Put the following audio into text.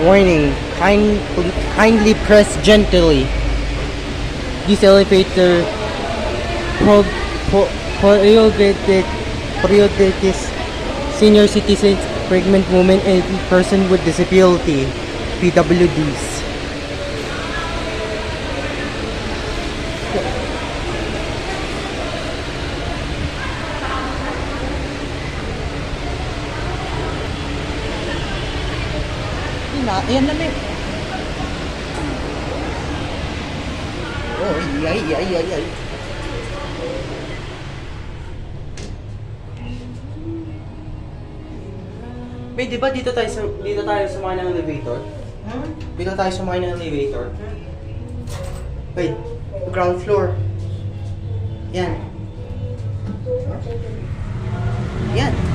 Warning, kindly press gently. This elevator prioritize senior citizens, pregnant women, and person with disability, PWDs. Ayan na eh. Oh, ay. Wait, di ba dito tayo sumakay ng elevator? Dito tayo sumakay ng elevator? Wait, ground floor. Yan. Yan.